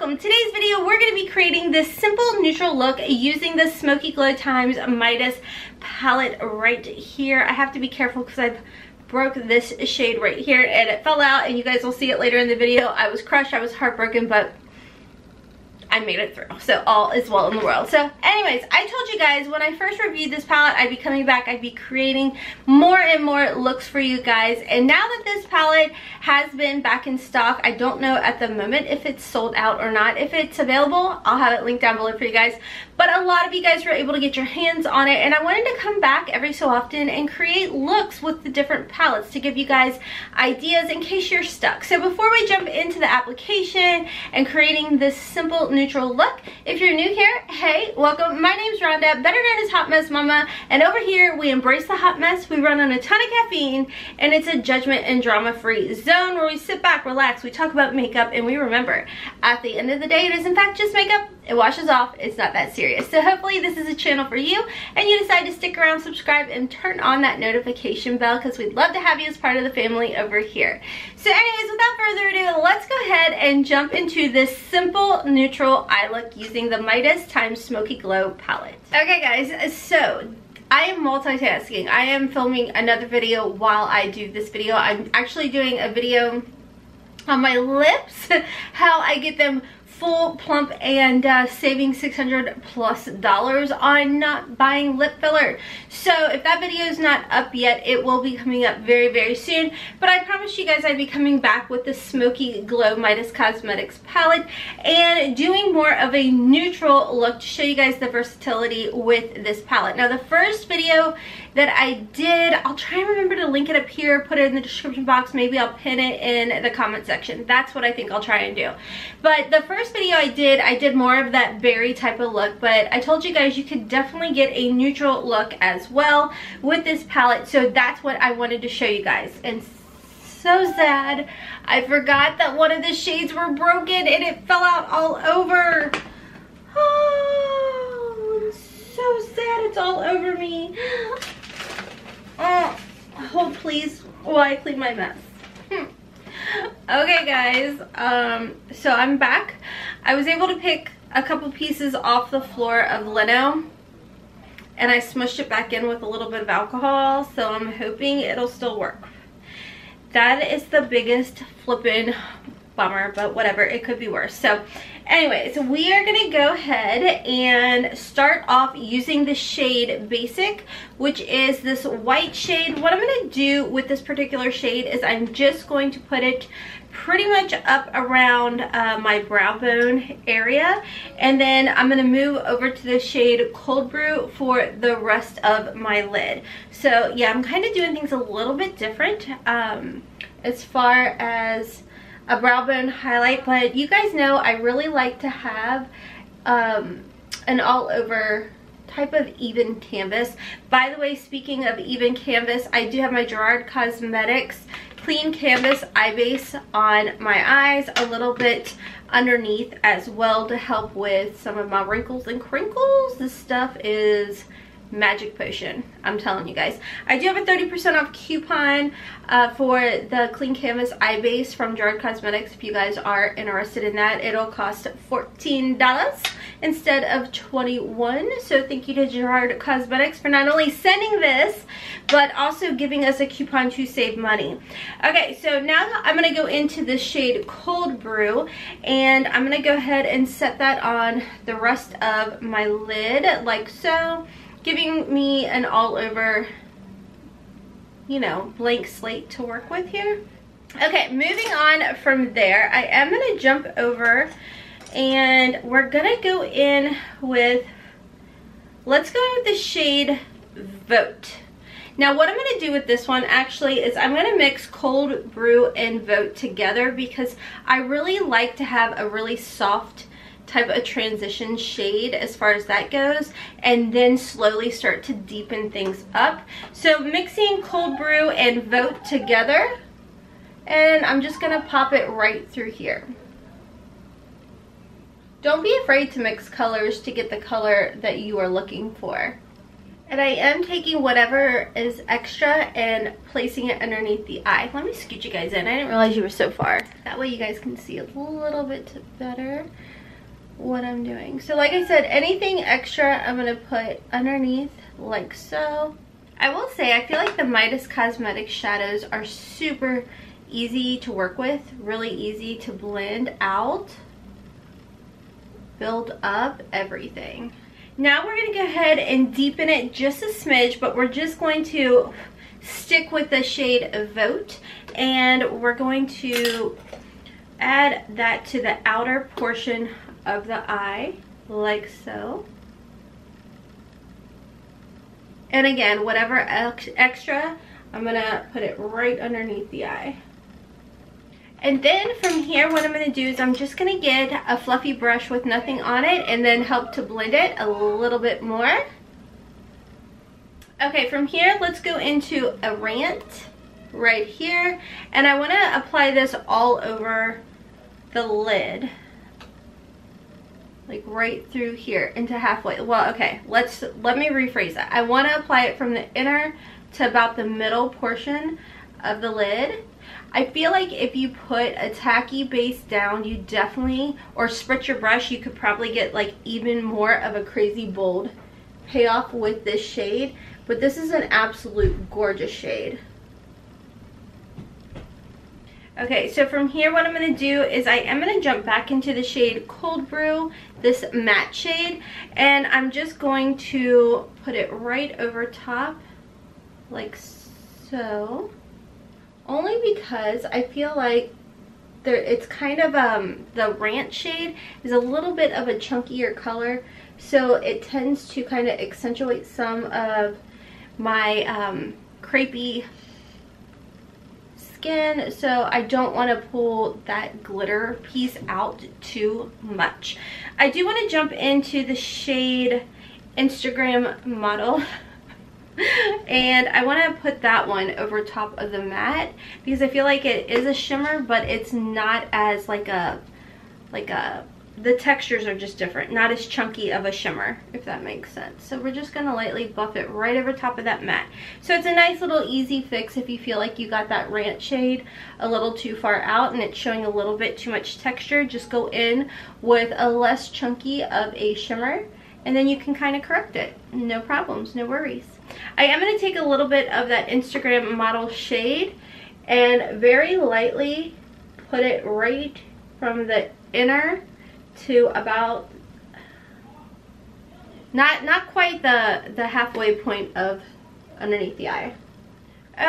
Today's video, we're going to be creating this simple neutral look using the Smoky Glow Times Midas palette right here. I have to be careful because I broke this shade right here and it fell out, and you guys will see it later in the video. I was crushed, I was heartbroken, but I made it through, so all is well in the world. So anyways, I told you guys when I first reviewed this palette, I'd be coming back, I'd be creating more and more looks for you guys. And now that this palette has been back in stock, I don't know at the moment if it's sold out or not. If it's available, I'll have it linked down below for you guys. But a lot of you guys were able to get your hands on it, and I wanted to come back every so often and create looks with the different palettes to give you guys ideas in case you're stuck. So before we jump into the application and creating this simple neutral look, if you're new here, hey, welcome. My name's Rhonda, better known as Hot Mess Mama, and over here we embrace the hot mess. We run on a ton of caffeine, and it's a judgment and drama-free zone where we sit back, relax, we talk about makeup, and we remember at the end of the day it is in fact just makeup. It washes off. It's not that serious. So hopefully this is a channel for you and you decide to stick around, subscribe, and turn on that notification bell because we'd love to have you as part of the family over here. So anyways, without further ado, let's go ahead and jump into this simple neutral eye look using the Midas times Smoky Glow palette. Okay guys, so I am multitasking. I am filming another video while I do this video. I'm actually doing a video on my lips, how I get them full, plump, and saving $600+ on not buying lip filler. So if that video is not up yet, it will be coming up very, very soon. But I promised you guys I'd be coming back with the Smoky Glow Midas Cosmetics palette and doing more of a neutral look to show you guys the versatility with this palette. Now the first video that I did, I'll try and remember to link it up here, put it in the description box, maybe I'll pin it in the comment section. That's what I think I'll try and do. But the first video I did more of that berry type of look, but I told you guys you could definitely get a neutral look as well with this palette, so that's what I wanted to show you guys. And so sad, I forgot that one of the shades were broken and it fell out all over. Oh, I'm so sad, it's all over me. Oh, hold please while I clean my mess. Okay guys, so I'm back. I was able to pick a couple pieces off the floor of lino and I smushed it back in with a little bit of alcohol, so I'm hoping it'll still work. That is the biggest flippin' bummer, but whatever, it could be worse. So anyways, we are gonna go ahead and start off using the shade Basic, which is this white shade. What I'm gonna do with this particular shade is I'm just going to put it pretty much up around my brow bone area, and then I'm gonna move over to the shade Cold Brew for the rest of my lid. So yeah, I'm kind of doing things a little bit different as far as a brow bone highlight, but you guys know I really like to have an all over type of even canvas. By the way, speaking of even canvas, I do have my Gerard Cosmetics clean canvas eye base on my eyes, a little bit underneath as well to help with some of my wrinkles and crinkles. This stuff is magic potion, I'm telling you guys. I do have a 30% off coupon for the clean canvas eye base from Gerard Cosmetics. If you guys are interested in that, it'll cost $14 instead of $21. So thank you to Gerard Cosmetics for not only sending this but also giving us a coupon to save money. Okay, so now I'm gonna go into the shade Cold Brew and I'm gonna go ahead and set that on the rest of my lid like so, giving me an all over, you know, blank slate to work with here. Okay, moving on from there, I am gonna jump over and we're gonna go in with, let's go with the shade Vote. Now what I'm gonna do with this one actually is I'm gonna mix Cold Brew and Vote together because I really like to have a really soft type of transition shade as far as that goes, and then slowly start to deepen things up. So mixing Cold Brew and Vote together, and I'm just gonna pop it right through here. Don't be afraid to mix colors to get the color that you are looking for. And I am taking whatever is extra and placing it underneath the eye. Let me scoot you guys in. I didn't realize you were so far. That way you guys can see a little bit better what I'm doing. So like I said, anything extra I'm going to put underneath like so. I will say I feel like the Midas Cosmetics shadows are super easy to work with, really easy to blend out, build up everything. Now we're going to go ahead and deepen it just a smidge, but we're just going to stick with the shade Vote, and we're going to add that to the outer portion of the eye like so. And again, whatever extra, I'm going to put it right underneath the eye. And then from here, what I'm going to do is I'm just going to get a fluffy brush with nothing on it and then help to blend it a little bit more. Okay, from here, let's go into a rant right here. And I want to apply this all over the lid. Like right through here into halfway. Well, okay, let me rephrase that. I want to apply it from the inner to about the middle portion of the lid. I feel like if you put a tacky base down, you definitely, or spritz your brush, you could probably get like even more of a crazy bold payoff with this shade. But this is an absolute gorgeous shade. Okay, so from here what I'm going to do is I am going to jump back into the shade Cold Brew, this matte shade, and I'm just going to put it right over top like so. Only because I feel like it's kind of, the Rant shade is a little bit of a chunkier color, so it tends to kind of accentuate some of my crepey skin, so I don't want to pull that glitter piece out too much. I do want to jump into the shade Instagram Model. And I want to put that one over top of the matte because I feel like it is a shimmer, but it's not as the textures are just different, not as chunky of a shimmer, if that makes sense. So we're just going to lightly buff it right over top of that matte. So it's a nice little easy fix if you feel like you got that Rant shade a little too far out and it's showing a little bit too much texture. Just go in with a less chunky of a shimmer and then you can kind of correct it. No problems, no worries. I am going to take a little bit of that Instagram Model shade and very lightly put it right from the inner to about, not quite the halfway point of underneath the eye.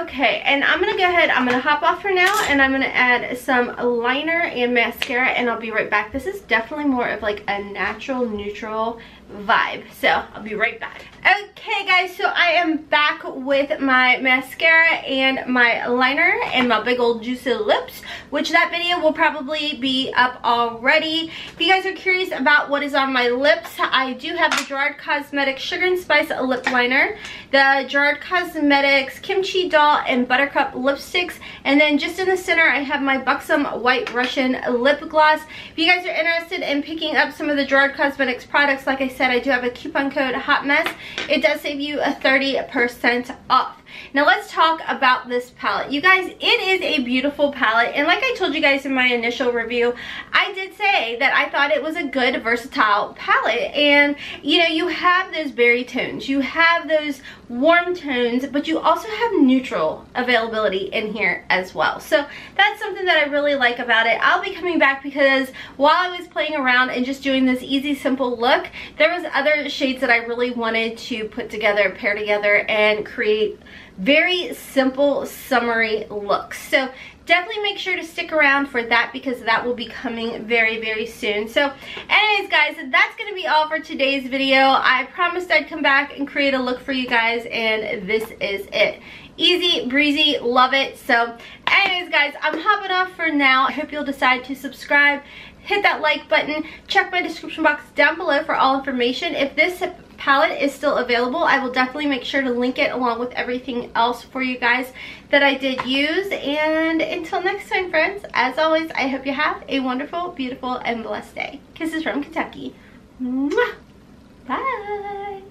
Okay, and I'm going to go ahead, I'm going to hop off for now and I'm going to add some liner and mascara and I'll be right back. This is definitely more of like a natural, neutral vibe, so I'll be right back. Okay guys, so I am back with my mascara and my liner and my big old juicy lips, which that video will probably be up already. If you guys are curious about what is on my lips, I do have the Gerard Cosmetics Sugar and Spice lip liner, the Gerard Cosmetics Kimchi Doll and Buttercup lipsticks, and then just in the center I have my Buxom White Russian lip gloss. If you guys are interested in picking up some of the Gerard Cosmetics products, like I said, I do have a coupon code HOTMESS. It does save you a 30% off. Now let's talk about this palette. You guys, it is a beautiful palette, and like I told you guys in my initial review, I did say that I thought it was a good versatile palette. And you know, you have those berry tones, you have those warm tones, but you also have neutral availability in here as well. So that's something that I really like about it. I'll be coming back because while I was playing around and just doing this easy simple look, there was other shades that I really wanted to put together, pair together, and create very simple summery looks. So definitely make sure to stick around for that because that will be coming very, very soon. So anyways guys, that's going to be all for today's video. I promised I'd come back and create a look for you guys, and this is it. Easy breezy, love it. So anyways guys, I'm hopping off for now. I hope you'll decide to subscribe, hit that like button, check my description box down below for all information. If this palette is still available. I will definitely make sure to link it along with everything else for you guys that I did use. And until next time, friends, as always, I hope you have a wonderful, beautiful, and blessed day. Kisses from Kentucky. Mwah! Bye.